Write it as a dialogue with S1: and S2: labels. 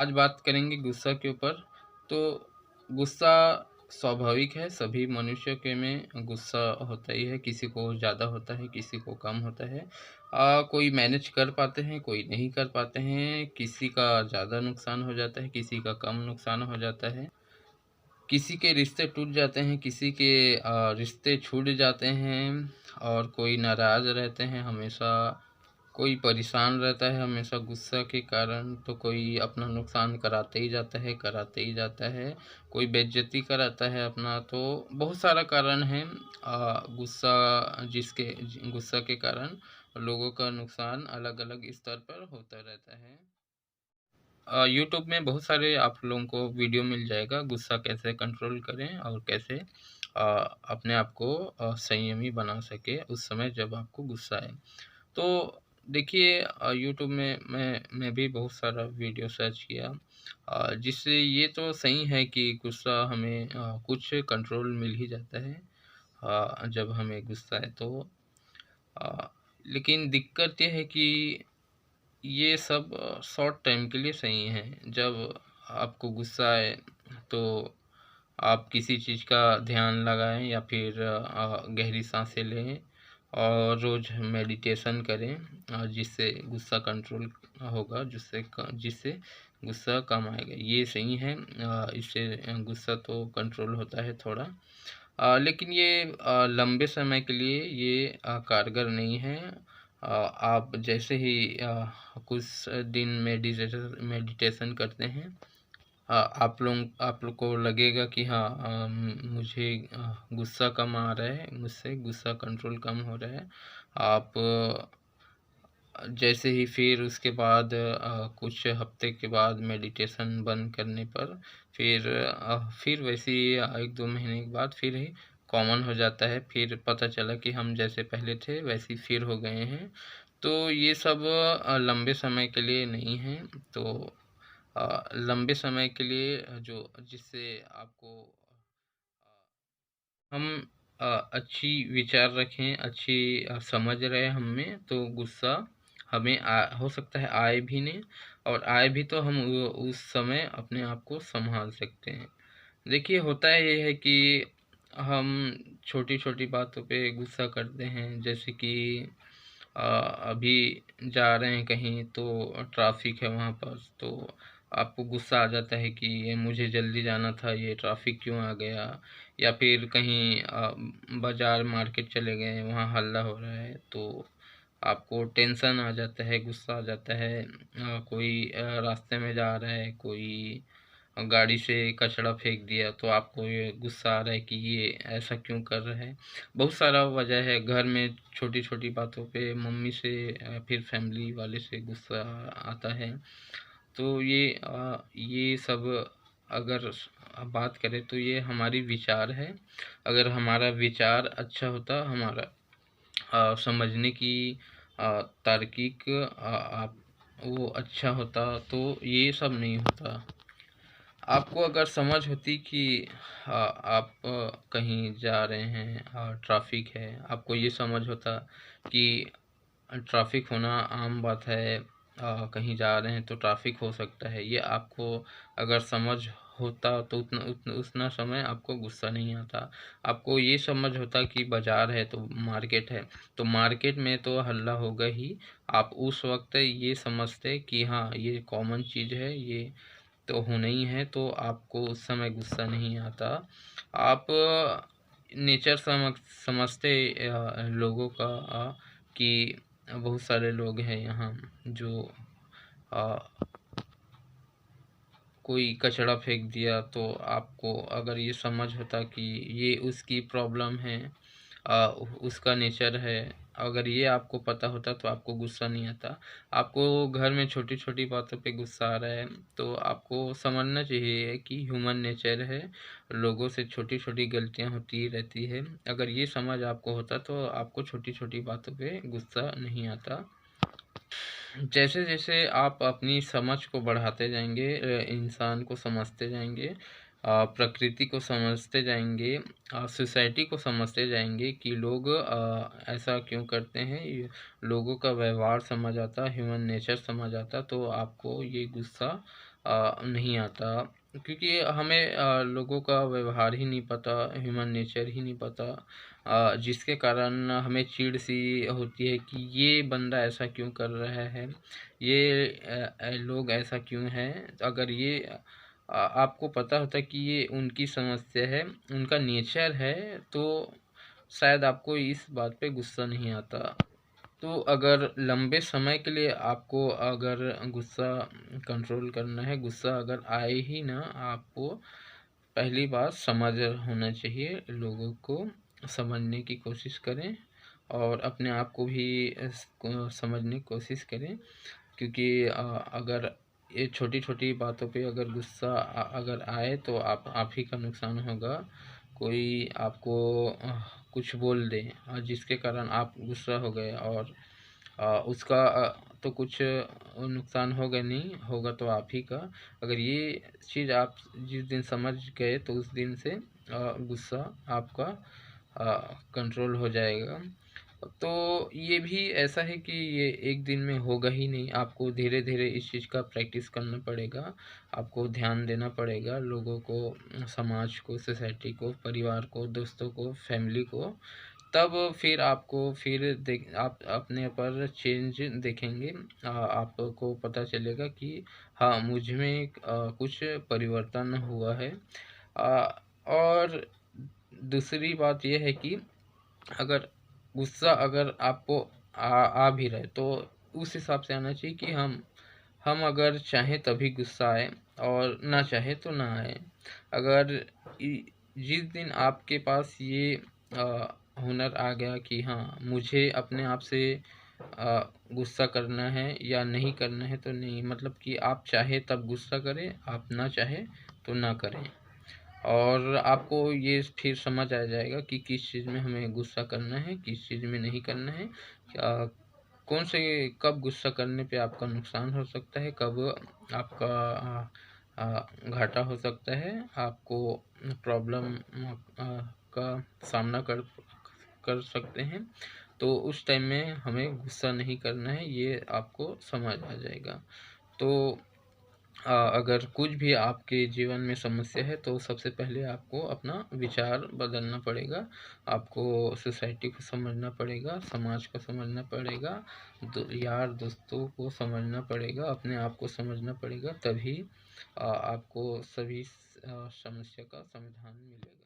S1: आज बात करेंगे गुस्सा के ऊपर। तो गुस्सा स्वाभाविक है, सभी मनुष्यों के में गुस्सा होता ही है, किसी को ज़्यादा होता है, किसी को कम होता है। कोई मैनेज कर पाते हैं, कोई नहीं कर पाते हैं, किसी का ज़्यादा नुकसान हो जाता है, किसी का कम नुकसान हो जाता है। किसी के रिश्ते टूट जाते हैं, किसी के रिश्ते छूट जाते हैं और कोई नाराज़ रहते हैं हमेशा, कोई परेशान रहता है हमेशा गुस्सा के कारण, तो कोई अपना नुकसान कराते ही जाता है, कराते ही जाता है, कोई बेइज्जती कराता है अपना। तो बहुत सारा कारण है गुस्सा, गुस्सा के कारण लोगों का नुकसान अलग-अलग स्तर पर होता रहता है। यूट्यूब में बहुत सारे आप लोगों को वीडियो मिल जाएगा, गुस्सा कैसे कंट्रोल करें और कैसे अपने आप को संयमी बना सकें उस समय जब आपको गुस्सा आए। तो देखिए, यूट्यूब में मैं भी बहुत सारा वीडियो सर्च किया, जिससे ये तो सही है कि गुस्सा हमें कुछ कंट्रोल मिल ही जाता है जब हमें गुस्सा है तो। अ, लेकिन दिक्कत ये है कि ये सब शॉर्ट टाइम के लिए सही है। जब आपको गुस्सा आए तो आप किसी चीज़ का ध्यान लगाएं या फिर गहरी सांसें लें और रोज़ मेडिटेशन करें, जिससे गुस्सा कंट्रोल होगा, जिससे गुस्सा कम आएगा। ये सही है, इससे गुस्सा तो कंट्रोल होता है थोड़ा, लेकिन ये लंबे समय के लिए ये कारगर नहीं है। आप जैसे ही कुछ दिन मेडिटेशन करते हैं, आप लोग को लगेगा कि हाँ, मुझे गुस्सा कम आ रहा है, मुझसे गुस्सा कंट्रोल कम हो रहा है। आप जैसे ही फिर उसके बाद कुछ हफ्ते के बाद मेडिटेशन बंद करने पर फिर वैसे ही 1-2 महीने के बाद फिर ही कॉमन हो जाता है, फिर पता चला कि हम जैसे पहले थे वैसे ही फिर हो गए हैं। तो ये सब लंबे समय के लिए नहीं है। तो लंबे समय के लिए जो जिससे आपको हम अच्छी विचार रखें, अच्छी समझ रहे हम में, तो गुस्सा हमें हो सकता है आए भी नहीं, और आए भी तो हम उस समय अपने आप को संभाल सकते हैं। देखिए, होता ये है कि हम छोटी-छोटी बातों पे गुस्सा करते हैं, जैसे कि अभी जा रहे हैं कहीं तो ट्रैफिक है वहाँ पर, तो आपको गुस्सा आ जाता है कि ये मुझे जल्दी जाना था, ये ट्रैफिक क्यों आ गया। या फिर कहीं बाज़ार मार्केट चले गए, वहाँ हल्ला हो रहा है, तो आपको टेंशन आ जाता है, गुस्सा आ जाता है। कोई रास्ते में जा रहा है, कोई गाड़ी से कचरा फेंक दिया, तो आपको ये गुस्सा आ रहा है कि ये ऐसा क्यों कर रहा है। बहुत सारा वजह है, घर में छोटी-छोटी बातों पे मम्मी से फिर फैमिली वाले से गुस्सा आता है। तो ये सब अगर बात करें तो ये हमारी विचार है। अगर हमारा विचार अच्छा होता, हमारा समझने की तार्किक आप वो अच्छा होता, तो ये सब नहीं होता। आपको अगर समझ होती कि आप कहीं जा रहे हैं और ट्रैफिक है, आपको ये समझ होता कि ट्रैफिक होना आम बात है, कहीं जा रहे हैं तो ट्रैफिक हो सकता है, ये आपको अगर समझ होता तो उतना समय आपको गुस्सा नहीं आता। आपको ये समझ होता कि बाज़ार है तो मार्केट है, तो मार्केट में तो हल्ला होगा ही। आप उस वक़्त ये समझते कि हाँ, ये कॉमन चीज़ है, ये तो होना ही है, तो आपको उस समय गुस्सा नहीं आता। आप नेचर समझते लोगों का, कि बहुत सारे लोग हैं यहाँ जो अ, कोई कचरा फेंक दिया, तो आपको अगर ये समझ होता कि ये उसकी प्रॉब्लम है, उसका नेचर है, अगर ये आपको पता होता तो आपको गुस्सा नहीं आता। आपको घर में छोटी-छोटी बातों पे गुस्सा आ रहा है, तो आपको समझना चाहिए कि ह्यूमन नेचर है, लोगों से छोटी-छोटी गलतियाँ होती ही रहती है। अगर ये समझ आपको होता तो आपको छोटी-छोटी बातों पे गुस्सा नहीं आता। जैसे-जैसे आप अपनी समझ को बढ़ाते जाएँगे, इंसान को समझते जाएँगे, प्रकृति को समझते जाएँगे, सोसाइटी को समझते जाएँगे कि लोग ऐसा क्यों करते हैं, ये लोगों का व्यवहार समझ आता, ह्यूमन नेचर समझ आता, तो आपको ये गुस्सा नहीं आता, क्योंकि हमें लोगों का व्यवहार ही नहीं पता, ह्यूमन नेचर ही नहीं पता, जिसके कारण हमें चिढ़ सी होती है कि ये बंदा ऐसा क्यों कर रहा है, ये लोग ऐसा क्यों हैं। अगर ये आपको पता होता कि ये उनकी समस्या है, उनका नेचर है, तो शायद आपको इस बात पे गुस्सा नहीं आता। तो अगर लंबे समय के लिए आपको अगर गुस्सा कंट्रोल करना है, गुस्सा अगर आए ही ना, आपको पहली बात समझ होना चाहिए, लोगों को समझने की कोशिश करें और अपने आप को भी समझने की कोशिश करें। क्योंकि अगर ये छोटी छोटी बातों पे अगर गुस्सा अगर आए तो आप ही का नुकसान होगा। कोई आपको कुछ बोल दे जिसके कारण आप गुस्सा हो गए, और उसका तो कुछ नुकसान होगा नहीं, होगा तो आप ही का। अगर ये चीज़ आप जिस दिन समझ गए तो उस दिन से गुस्सा आपका कंट्रोल हो जाएगा। तो ये भी ऐसा है कि ये एक दिन में होगा ही नहीं, आपको धीरे धीरे इस चीज़ का प्रैक्टिस करना पड़ेगा, आपको ध्यान देना पड़ेगा लोगों को, समाज को, सोसाइटी को, परिवार को, दोस्तों को, फैमिली को। तब फिर आपको फिर देख आप अपने पर चेंज देखेंगे, आपको पता चलेगा कि हाँ, मुझ में कुछ परिवर्तन हुआ है। और दूसरी बात यह है कि अगर गुस्सा अगर आपको आ भी रहे तो उस हिसाब से आना चाहिए कि हम अगर चाहें तभी गुस्सा आए, और ना चाहे तो ना आए। अगर जिस दिन आपके पास ये हुनर आ गया कि हाँ, मुझे अपने आप से गुस्सा करना है या नहीं करना है तो नहीं, मतलब कि आप चाहे तब गुस्सा करें, आप ना चाहे तो ना करें। और आपको ये फिर समझ आ जाएगा कि किस चीज़ में हमें गुस्सा करना है, किस चीज़ में नहीं करना है, कौन से कब गुस्सा करने पे आपका नुकसान हो सकता है, कब आपका घाटा हो सकता है, आपको प्रॉब्लम का सामना कर सकते हैं। तो उस टाइम में हमें गुस्सा नहीं करना है, ये आपको समझ आ जाएगा। तो अगर कुछ भी आपके जीवन में समस्या है तो सबसे पहले आपको अपना विचार बदलना पड़ेगा, आपको सोसाइटी को समझना पड़ेगा, समाज को समझना पड़ेगा, यार दोस्तों को समझना पड़ेगा, अपने आप को समझना पड़ेगा, तभी आपको सभी समस्या का समाधान मिलेगा।